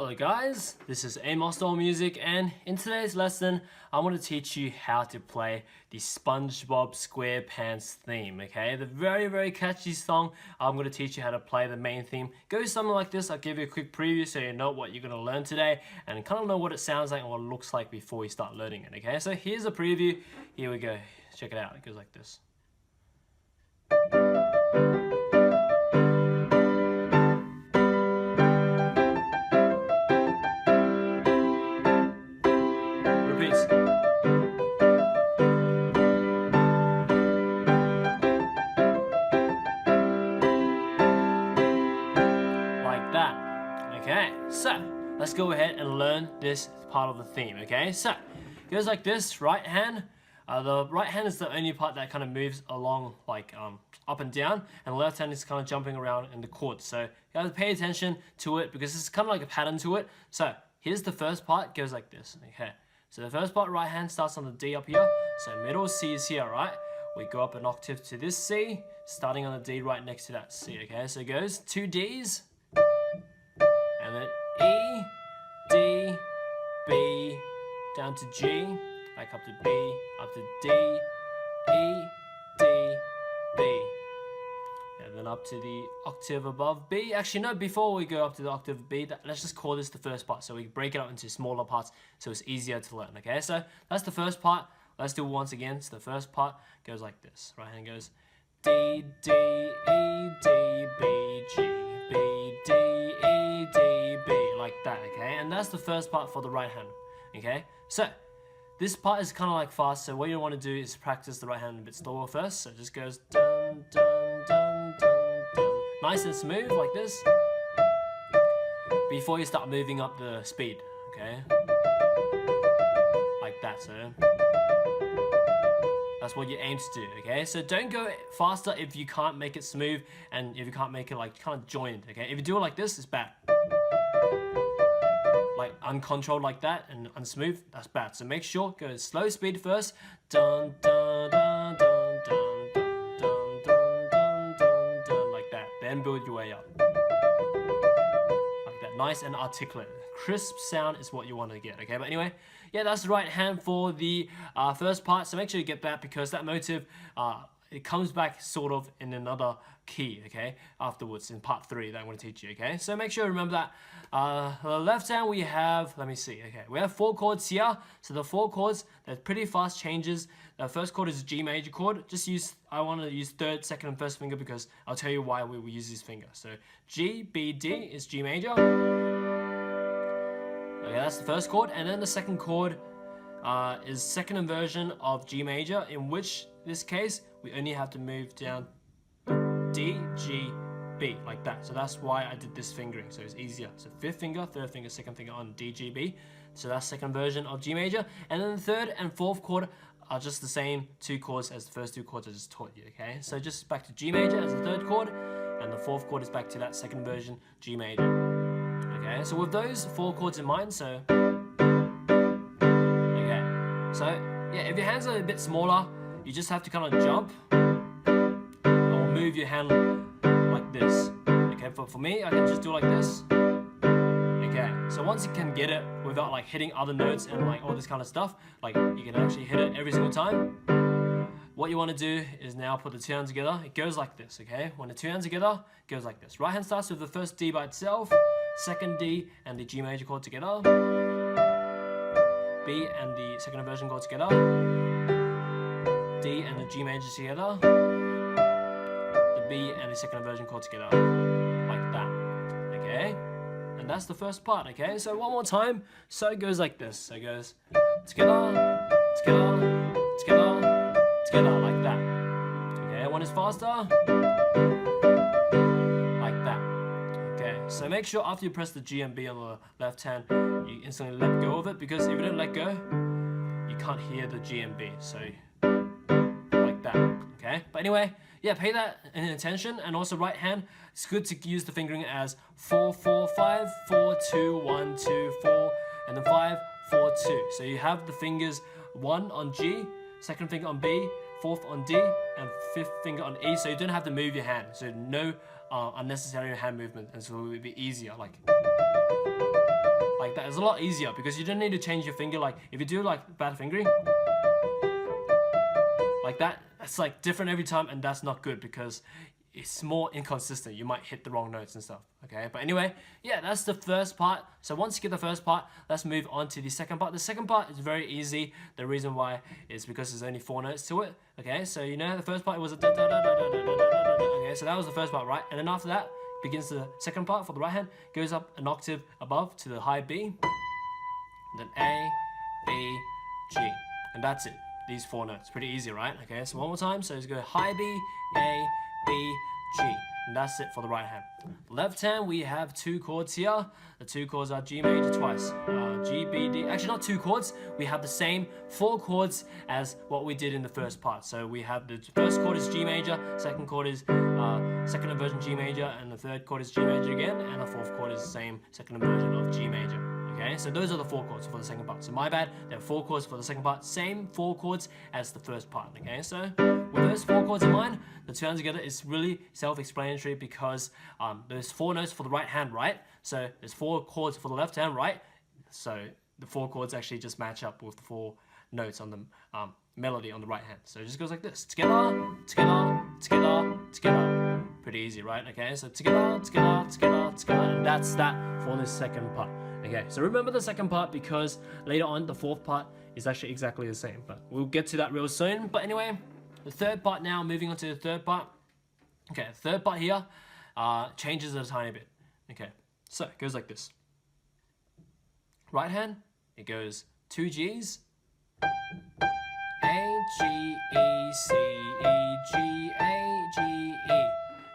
Hello guys, this is Amosdoll Music, and in today's lesson I'm going to teach you how to play the SpongeBob SquarePants theme, okay? The very catchy song. I'm going to teach you how to play the main theme. Goes something like this. I'll give you a quick preview so you know what you're going to learn today and kind of know what it sounds like and what it looks like before you start learning it, okay? So here's a preview. Here we go. Check it out. It goes like this. Okay, so let's go ahead and learn this part of the theme, okay? So, it goes like this, right hand. The right hand is the only part that kind of moves along like up and down, and the left hand is kind of jumping around in the chords. So, you have to pay attention to it because it's kind of like a pattern to it. So, here's the first part, goes like this, okay? So, the first part, right hand starts on the D up here. So, middle C is here, right? We go up an octave to this C, starting on the D right next to that C, okay? So, it goes 2 Ds. And then E, D, B, down to G, back up to B, up to D, E, D, B. And then up to the octave above B. Actually, no, before we go up to the octave B, let's just call this the first part. So we break it up into smaller parts so it's easier to learn, okay? So that's the first part. Let's do it once again. So the first part goes like this. Right hand goes D, D, E, D, B, G, B, D, E, D, B, like that, okay? And that's the first part for the right hand, okay? So, this part is kind of like fast, so what you want to do is practice the right hand a bit slower first. So it just goes dun, dun, dun, dun, dun. Nice and smooth, like this, before you start moving up the speed, okay? Like that, so that's what you aim to do, okay? So don't go faster if you can't make it smooth and if you can't make it like kind of joined, okay? If you do it like this, it's bad. Like uncontrolled like that and unsmooth, that's bad. So make sure, go slow speed first. Dun, dun, dun, dun, dun, dun, dun, dun, dun, dun, dun, like that. Then build your way up. Like that, nice and articulate. Crisp sound is what you want to get, okay? But anyway, yeah, that's the right hand for the first part. So make sure you get that because that motive, it comes back sort of in another key, okay? Afterwards in part 3 that I'm going to teach you, okay? So make sure you remember that. The left hand we have, let me see, okay? We have 4 chords here. So the 4 chords, they're pretty fast changes. The first chord is a G major chord. I want to use 3rd, 2nd, and 1st finger because I'll tell you why we will use this finger. So G, B, D is G major. Okay, that's the first chord, and then the second chord is second inversion of G major, in which this case we only have to move down D, G, B, like that. So that's why I did this fingering, so it's easier. So 5th finger, 3rd finger, 2nd finger on D, G, B. So that's second version of G major, and then the 3rd and 4th chord are just the same 2 chords as the first 2 chords I just taught you, okay? So just back to G major as the 3rd chord, and the 4th chord is back to that second version G major. Okay, so with those 4 chords in mind, so okay, so yeah, if your hands are a bit smaller, you just have to kind of jump or move your hand like this. Okay, for me, I can just do like this. Okay, so once you can get it without like hitting other notes and like all this kind of stuff, like you can actually hit it every single time. What you want to do is now put the 2 hands together. It goes like this, okay? When the 2 hands together, it goes like this. Right hand starts with the first D by itself, 2nd D and the G major chord together, B and the second inversion chord together, D and the G major together, the B and the second inversion chord together, like that, okay? And that's the first part, okay? So one more time, so it goes like this. So it goes together, together, together, together, like that. Okay, one is faster, like that. Okay, so make sure after you press the G and B on the left hand, you instantly let go of it, because if you don't let go, you can't hear the G and B. So like that, okay? But anyway, yeah, pay that attention. And also right hand, it's good to use the fingering as 4, 4, 5, 4, 2, 1, 2, 4, and then 5, 4, 2. So you have the fingers 1 on G, 2nd finger on B, 4th on D, and 5th finger on E, so you don't have to move your hand. So no unnecessary hand movement, and so it will be easier. Like it's a lot easier because you don't need to change your finger. Like if you do like bad fingering, like that, it's like different every time, and that's not good because it's more inconsistent. You might hit the wrong notes and stuff, okay? But anyway, yeah, that's the first part. So once you get the first part, let's move on to the second part. The second part is very easy. The reason why is because there's only 4 notes to it, okay? So you know the first part was a da da da da da da da da da, okay? So that was the first part, right? And then after that, begins the second part for the right hand, goes up an octave above to the high B, then A, B, G, and that's it. These 4 notes, pretty easy, right? Okay, so one more time. So let's go high B, A, B, G, and that's it for the right hand. Left hand, we have 2 chords here. The 2 chords are G major twice, G, B, D. Actually, not 2 chords. We have the same 4 chords as what we did in the first part. So we have the first chord is G major, second chord is second inversion G major, and the third chord is G major again, and the fourth chord is the same second inversion of G major. Okay, so those are the 4 chords for the second part. So my bad, there are 4 chords for the second part, same 4 chords as the first part. Okay, so with those 4 chords in mind, the 2 hands together is really self-explanatory because there's 4 notes for the right hand, right? So there's 4 chords for the left hand, right? So the 4 chords actually just match up with the 4 notes on the melody on the right hand. So it just goes like this: together, together, together, together. Pretty easy, right? Okay, so together, together, together, together, and that's that for the second part. Okay, so remember the second part because later on the fourth part is actually exactly the same, but we'll get to that real soon. But anyway, the third part now, moving on to the third part. Okay, the third part here changes a tiny bit. Okay, so it goes like this. Right hand, it goes 2 G's, A, G, E, C, E, G, A, G, E.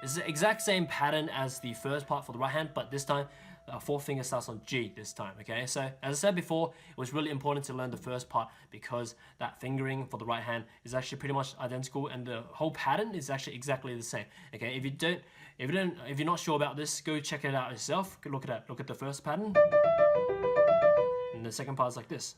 It's the exact same pattern as the first part for the right hand, but this time, 4th finger starts on G this time, okay? So, as I said before, it was really important to learn the first part because that fingering for the right hand is actually pretty much identical, and the whole pattern is actually exactly the same, okay? If you're not sure about this, go check it out yourself. Go look at the first pattern, and the second part is like this.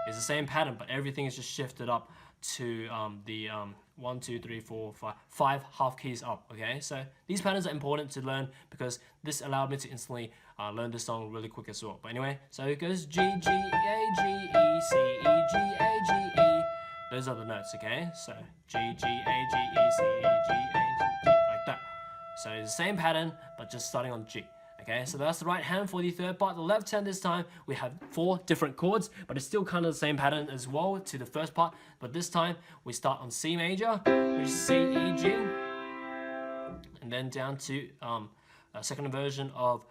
It's the same pattern, but everything is just shifted up to the 1, 2, 3, 4, 5 half keys up, okay? So these patterns are important to learn because this allowed me to instantly learn this song really quick as well. But anyway, so it goes G, G, A, G, E, C, E, G, A, G, E. Those are the notes, okay? So G, G, A, G, E, C, E, G, A, G, like that. So it's the same pattern, but just starting on G. Okay, so that's the right hand for the third part. The left hand this time, we have 4 different chords, but it's still kind of the same pattern as well to the first part. But this time, we start on C major, which is C, E, G, and then down to a second inversion of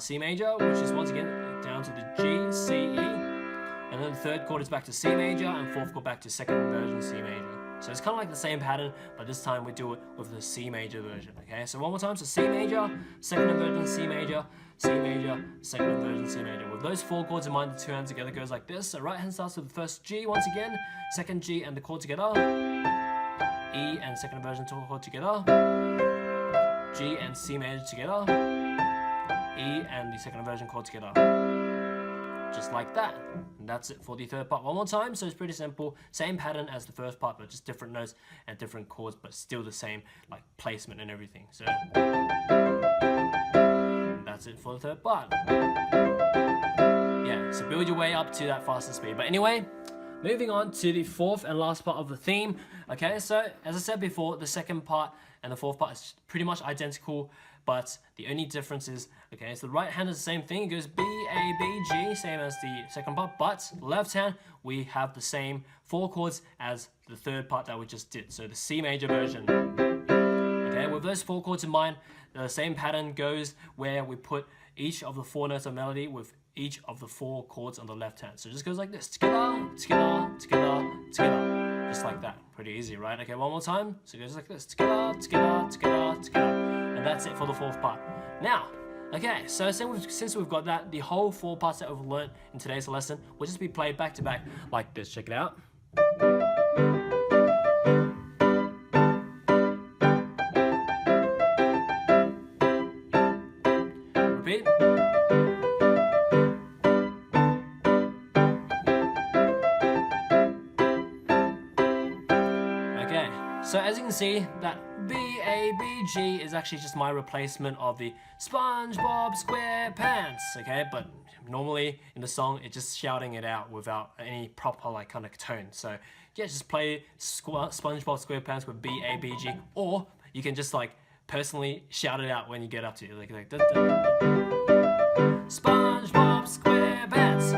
C major, which is once again down to the G, C, E, and then the third chord is back to C major, and fourth chord back to second inversion C major. So it's kind of like the same pattern, but this time we do it with the C major version, okay? So one more time, so C major, second inversion C major, C major, second inversion C major. With those 4 chords in mind, the 2 hands together goes like this. So right hand starts with the first G once again, second G and the chord together, E and second inversion chord together, G and C major together, E and the second inversion chord together. Just like that, and that's it for the third part. One more time, so it's pretty simple, same pattern as the first part, but just different notes and different chords, but still the same like placement and everything. So that's it for the third part. Yeah, so build your way up to that faster speed. But anyway, moving on to the fourth and last part of the theme. Okay, so as I said before, the second part and the fourth part is pretty much identical, but the only difference is, okay, so the right hand is the same thing. It goes B, A, B, G, same as the second part, but left hand, we have the same 4 chords as the third part that we just did. So the C major version. Okay, with those 4 chords in mind, the same pattern goes where we put each of the 4 notes of melody with each of the 4 chords on the left hand. So it just goes like this, together, together, together, together. Just like that, pretty easy, right? Okay, one more time, so it goes like this, together, together, together, together. And that's it for the fourth part. Now, okay, so since we've got that, the whole 4 parts that we've learned in today's lesson will just be played back to back like this. Check it out. Repeat. Okay, So as you can see, that B-A-B-G is actually just my replacement of the SpongeBob SquarePants, okay? But normally in the song, it's just shouting it out without any proper like kind of tone. So yeah, just play SpongeBob SquarePants with B-A-B-G, or you can just like personally shout it out when you get up to it, like dun, dun, dun. SpongeBob SquarePants,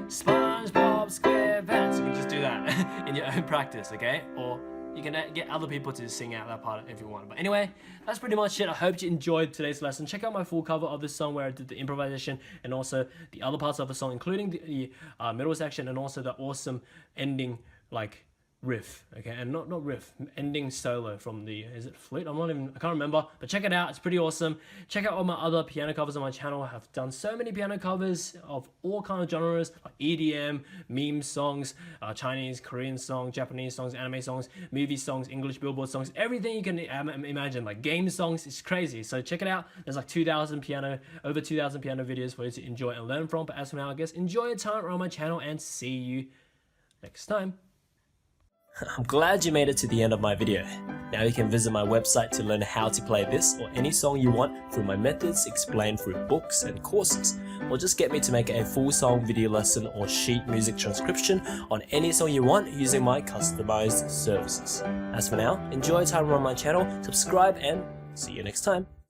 SpongeBob SquarePants. You can just do that in your own practice, okay? Or you can get other people to sing out that part if you want. But anyway, that's pretty much it. I hope you enjoyed today's lesson. Check out my full cover of this song where I did the improvisation and also the other parts of the song, including the middle section and also the awesome ending like riff, okay, and not riff, ending solo from the, is it flute? I can't remember, but check it out, it's pretty awesome. Check out all my other piano covers on my channel. I have done so many piano covers of all kinds of genres, like EDM, meme songs, Chinese, Korean songs, Japanese songs, anime songs, movie songs, English Billboard songs, everything you can imagine, like game songs. It's crazy. So check it out. There's like over 2,000 piano videos for you to enjoy and learn from. But as for now, I guess enjoy your time around my channel and see you next time. I'm glad you made it to the end of my video. Now you can visit my website to learn how to play this or any song you want through my methods explained through books and courses, or just get me to make a full song video lesson or sheet music transcription on any song you want using my customized services. As for now, enjoy your time on my channel, subscribe, and see you next time.